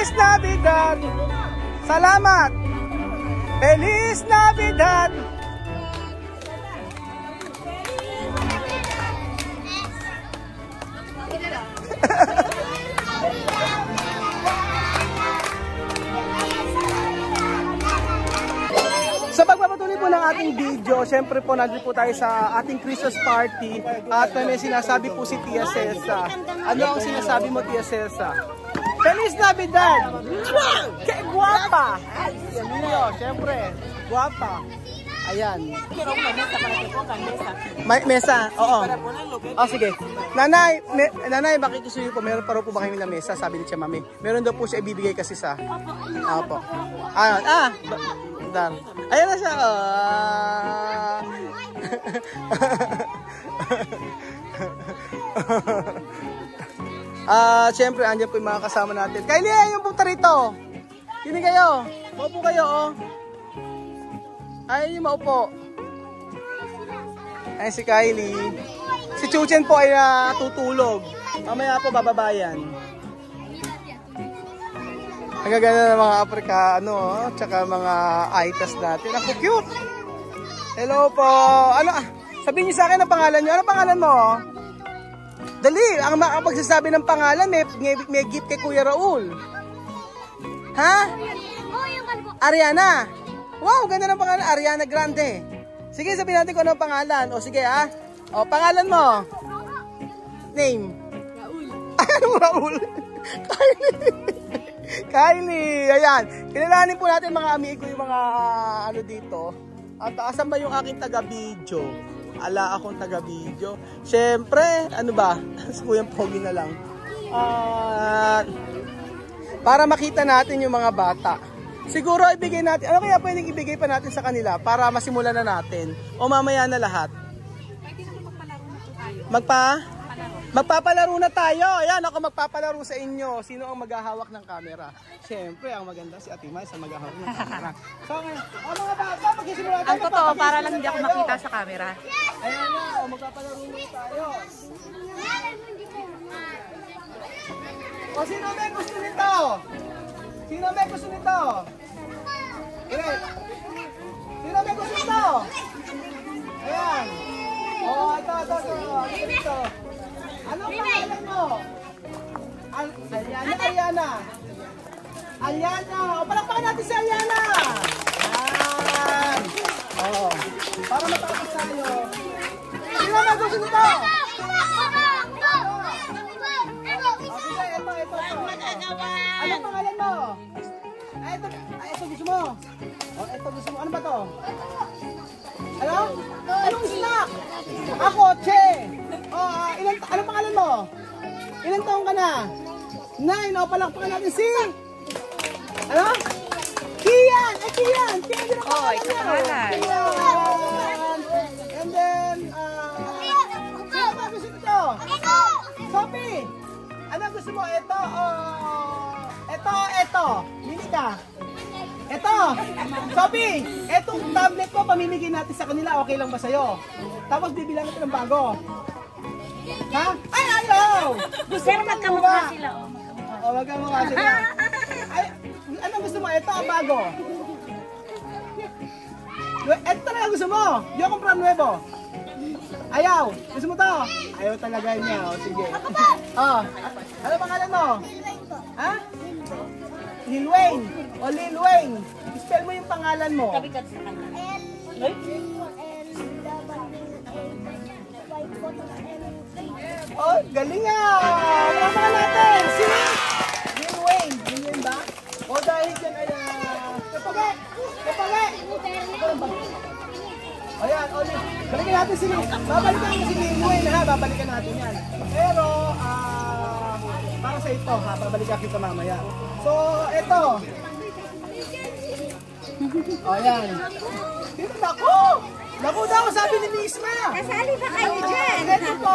Feliz Navidad! Salamat! Feliz Navidad! Sa pagpapatuloy po ng ating video, syempre po nandito po tayo sa ating Christmas party at may sinasabi po si Tia Cesa. Ano ang sinasabi mo, Tia Cesa? Feliz Navidad! Kaya guwapa! Yan niyo, syempre, guwapa. Ayan. May mesa, oo. Oh, sige. Nanay, nanay, makikisuyo po. Meron pa rin po ba kayo na mesa? Sabi ni Tia Mami. Meron daw po siya ibibigay kasi sa... Opo. Dar. Ayan na siya. Siyempre, andyan po yung mga kasama natin. Kylie, yung punta rito. Sini kayo. Maupo kayo, oh. Ay, maupo. Ay, si Kylie. Si Chuchen po ay natutulog. Mamaya po bababayan. Ang gaganda ng mga Afrikano, tsaka mga Aitas natin. Ako, cute! Hello po! Ano, sabihin niyo sa akin ang pangalan niyo. Ano pangalan mo? Dali! Ang makapagsasabi ng pangalan, may gift kay Kuya Raul. Ha? Ariana! Wow, ganda ng pangalan. Ariana Grande. Sige, sabihin natin kung ano ang pangalan. O sige, ha? O, pangalan mo? Name? Raul. Anong Raul? Kylie, ayan. Kilalanin po natin mga amigo yung mga ano dito. At asan ba yung aking taga-video? Ala akong taga-video. Siyempre, ano ba? Si Kuyang Pogi na lang. Para makita natin yung mga bata. Siguro ibigay natin, ano kaya pwedeng ibigay pa natin sa kanila para masimulan na natin? O mamaya na lahat? Magpapalaro na tayo. Ayan, ako magpapalaro sa inyo. Sino ang maghahawak ng camera? Siyempre, ang maganda si Ate Mai sa maghahawak ng camera. So, mga bata, magsisimula tayo. Ang totoo, para lang hindi ako makita sa camera. Ayan na, magpapalaro na tayo. O, sino may gusto nito? Sino may gusto nito? Great. Sino may gusto nito? Ayan. O, ito. Anong pangalan mo? Aliana. O, palakpakan natin si Aliana. Ayan. O, para matapos tayo. Sino may gusto nito? Ito. Anong pangalan mo? Ito gusto mo. Ito gusto mo. Ano ba to? Ano? Anong snack? Ako, Che. Anong pangalan mo? Ilang taong ka na? 9. Palakpakan natin si... Ano? Kian! Kian! Kian din ang pangalan niya. Kian! And then, sino ba gusto nito? Sophie! Ano gusto mo? Ito. Minika. Ito. Sophie, etong tablet ko, pamimigay natin sa kanila. Okay lang ba sa'yo? Tapos bibilang natin ng bago. Ha? Ay, ayaw! Gusto mo magkamukha sila. Oo, magkamukha sila. Ay, anong gusto mo? Ito, bago. Ito talaga gusto mo. Yung kumpra nuevo. Ayaw. Gusto mo to? Ayaw talaga niya. O, sige. Ano pangalan mo? Ha? Lil Wayne. O, Lil Wayne. Spell mo yung pangalan mo. Kabikat sa kanya. Oh, galing nga! Palakpakan natin! Si Lil Wayne. Lil Wayne ba? O, dahil dyan ay... Kapagay! Ayan, balikan natin si Lil. Babalikan natin si Lil Wayne, ha? Babalikan natin yan. Pero, para sa ito, ha? Babalikan kita mamaya. So, ito. Ayan. Dito, naku daw, sabi ni Misma. Kasali ba kayo dyan? Ito po,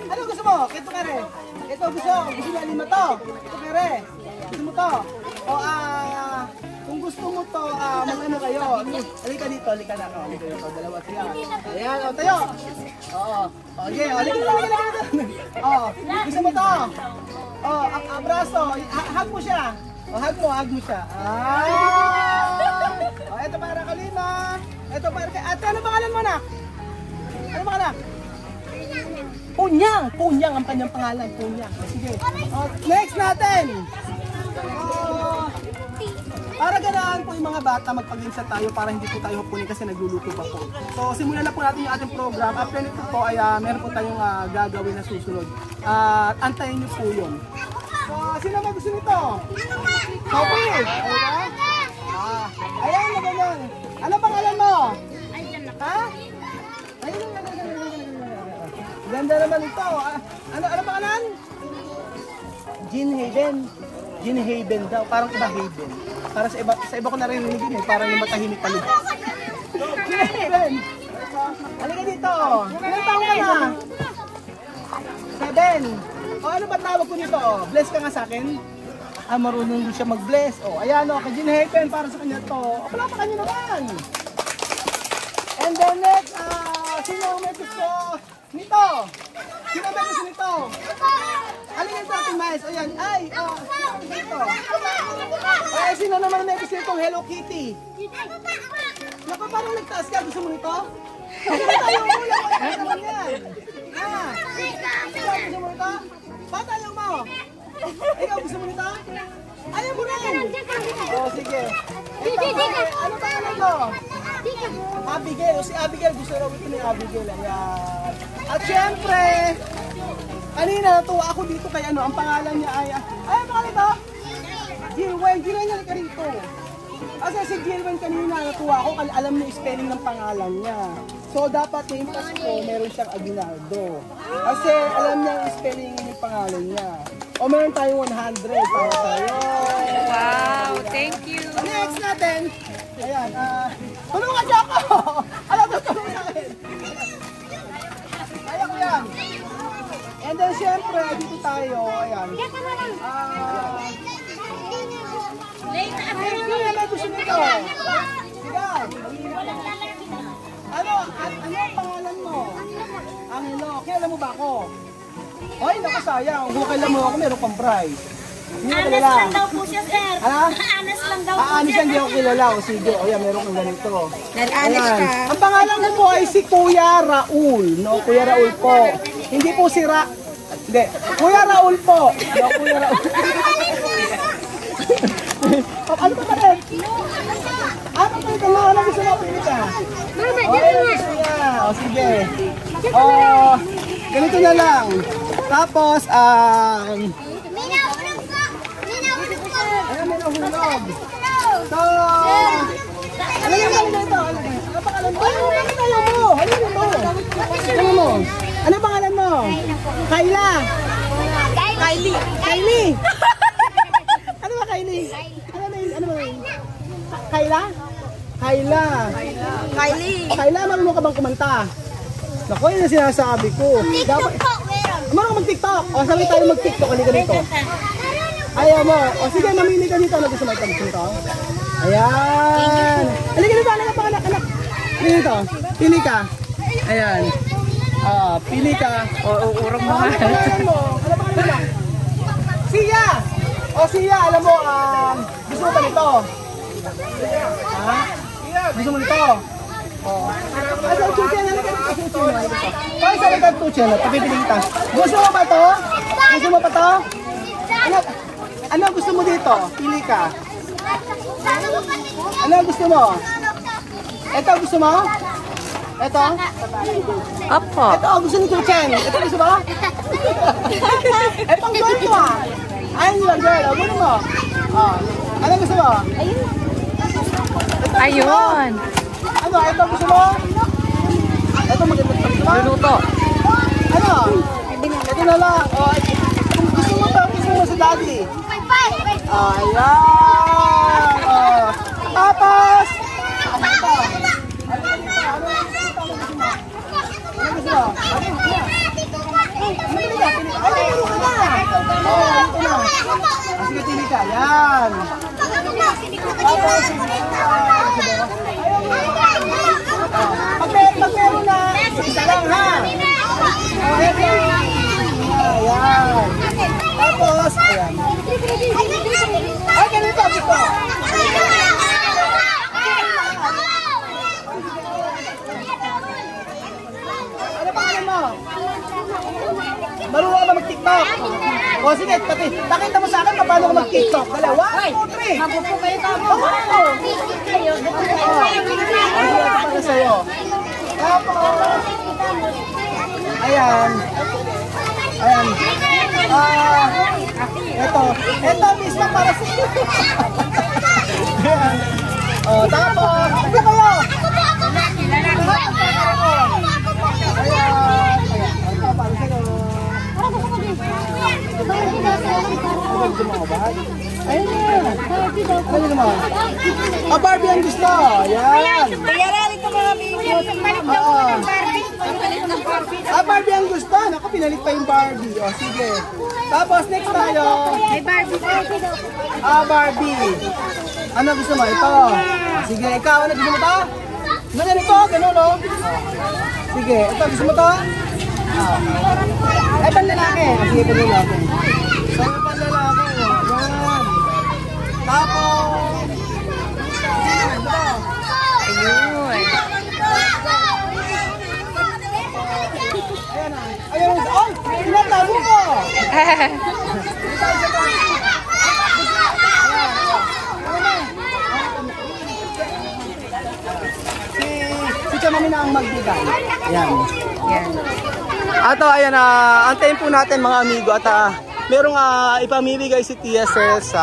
ano gusto mo? Ito ka rin. Ito gusto niya 5 to. Ito ka rin. Gusto mo to. O, kung gusto mo to, mag-ano kayo. Halika dito, halika na. Halika dito, dalawa sila. Ayan, o, tayo. Oo. Okay, halika dito. Oo, gusto mo to? Oo, abraso. Hug mo siya. O, hug mo siya. O, ito para Kalima. Ito para kay ate. Ano pangalan mo, anak? Ano pangalan? Punyang! Punyang ang kanyang pangalan. Punyang. Sige. O, next natin. Para ganaan po yung mga bata, magpag-insa tayo para hindi po tayo hapunin kasi nagluluto pa po. So, simulan na po natin yung ating program. After nito po ay meron po tayong gagawin na susunod. Antayin niyo po yun. So, sino ba gusto nito? Sophie! Ayan na ganyan. Ano pangalan mo? Ha? Ayun. Ganda naman ito. Ano pangalan? Jean Hayden. Jean Hayden daw. Parang iba Hayden. Para sa iba ko naririnig yun eh. Parang yung matahimik palig. Jean Hayden. Halika dito. Ilan taong ka na? 7. O ano ba tawag ko nito? Bless ka nga sa akin? Marunong din siya mag-bless. O ayan o. Kay Jean Hayden. Para sa kanya to. O pala pa kanya naman. And then next, sino may gusto nito? Sino may gusto nito? Halika sa ating mais. O yan. Ay, sino may gusto nito? Ay, sino naman may gusto itong Hello Kitty? Naku, parang nagtaas ka. Gusto mo nito? Ano ba tayo ulam? Ano naman yan? Ha? Ikaw gusto mo nito? Bata lang mo. Ikaw gusto mo nito? Ayaw mo rin. O, sige. Ano ba alam mo? Abigail. O si Abigail. Gusto raw ito ni Abigail. Ayan. At syempre, kanina natuwa ako dito kay ano, ang pangalan niya ay, ang pangalan ito? Gilwen. Gilwen niya ka rito. Kasi si Gilwen kanina natuwa ako, alam niya yung spelling ng pangalan niya. So dapat yung Pasko, meron siyang Aguinaldo. Kasi alam niya yung spelling ng pangalan niya. O meron tayong 100 para sa'yo. Wow, thank you. Next natin, ayan, tulungan niyo ako! Alam mo, tulungan sa akin. Kaya ko yan. And then, syempre, dito tayo, ayan. Sino na gusto nito? Sige. Ano ang pangalan mo? Angelo. Kilala mo ba ako? Hoy, naku sayang. Kung kilala mo ako, meron pang prize. Anas lang daw po siya, sir. Anas lang daw po siya. Anis hindi ako kilala. O sige, o yan, meron kang ganito. Nag-anas Ayan. ka. Ang pangalan ko po ay si Kuya Raul. No, Kuya Raul po. Hindi po si Hindi. Kuya Raul po. No, Kuya Raul. Ano ba rin? Ano ba ito? Ano gusto mo? Pili ka. Gusto niya. O sige. O, ganito na lang. Tapos, ayan, may nahulog. So, ano yung lang dito? Ano pangalan mo? Ano pangalan mo? Kayla. Kylie. Ano ba Kylie? Ano ba yun? Kayla? Kayla, marunong ka bang kumanta? Naku, yun ang sinasabi ko. TikTok po, meron. Marunong mag-TikTok. O, sabi tayo mag-TikTok. Halika dito. Ayaw mo. O, sige, mamili ka dito. Ano gusto mo ito? Ayan. Halika dito. Halika pa, anak. Halika dito. Pili ka. Ayan. Pili ka. O, urong mo nga. Ano pangalan mo? Sia! O, Sia, alam mo, gusto mo ba nito? Ha? Gusto mo nito? O. Asa ang chuchen? Halika dito. Kaya sa likod chuchen, pagpipili kita. Gusto mo ba to? Gusto mo pa to? Ano gusto mo dito? Pili ka. Ano gusto mo? Ito gusto mo? Ito? Opo. Ito gusto ni Chuchen. Ito gusto mo? Etong girl mo Ayun yung girl. O, gusto mo? Ano gusto mo? Ayun. Ano? Ito gusto mo? Ito maganda gusto mo? Luluto. Ano? Ito na lang. Gusto mo ba? Gusto mo sa daddy? Ayan! Tapos! Ito! Ano gusto mo? Ay, puro ka na! Ito na! Sige, pili ka. Yan! Tapos, ayan! TikTok. O sige, pakita mo sa akin paano ko mag-TikTok. Dala, 1, 2, 3. Mabupo kayo tamo. Kayo. Para sa'yo. Tapos, ayan. Ayan. Ito mismo para sa'yo. Ayan. Tapos, ito kayo. Ayan. Ito para sa'yo. Ayun na. Ayun naman. Barbie ang gusto. Ayan. Barbie ang gusto. Naku, pinalit pa yung Barbie. O, sige. Tapos, next tayo. May Barbie. Barbie. Ano gusto mo? Ito. Sige, ikaw. Ano gusto mo ito? Ganun ito. Ganun, no? Sige, ito. Gusto mo ito? Ay, panlalaki. Sige, panlalaki. So, panlalaki. Yan. Tapos, Ayun. ayan na. Oh, tinatago ko. Si Chamami na ang magbigay. Ayan. Yan. Ato, ayan, antayin po natin mga amigo at merong ipamimigay si TSS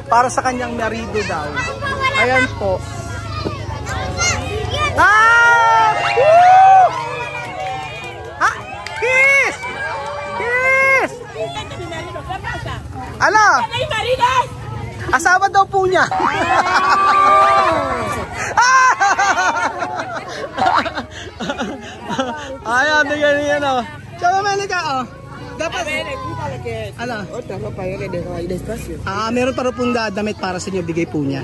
para sa kanyang marido daw. Ayan po. Woo! Kiss! Kiss! Ano? Asawa daw po niya. Ayan, bigyan niya na. Tsaka Melika, dapat, ano? Meron pa rin pong damit para sa inyo, bigay po niya.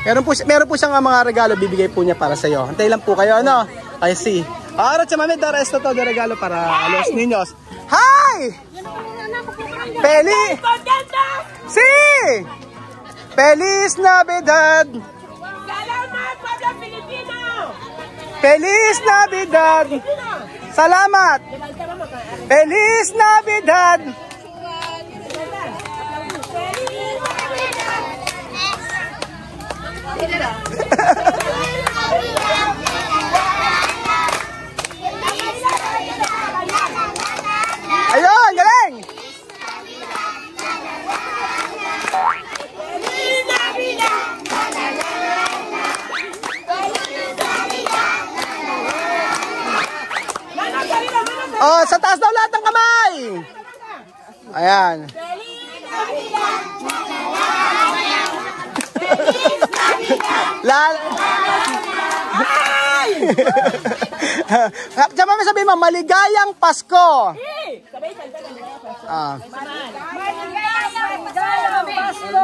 Meron po siyang mga regalo, bibigay po niya para sa iyo. Antay lang po kayo, ano? I see. Ahora, chamame, the rest to de regalo para los niños. Hi! Sí! Feliz Navidad! Salamat, Pablo Filipino! Feliz Navidad! Salamat! Feliz Navidad! Ayun, galing! Oh, sa taas daw lahat ng kamay! Ayan. Diyan mo sabihin mo, maligayang Pasko! Maligayang Pasko!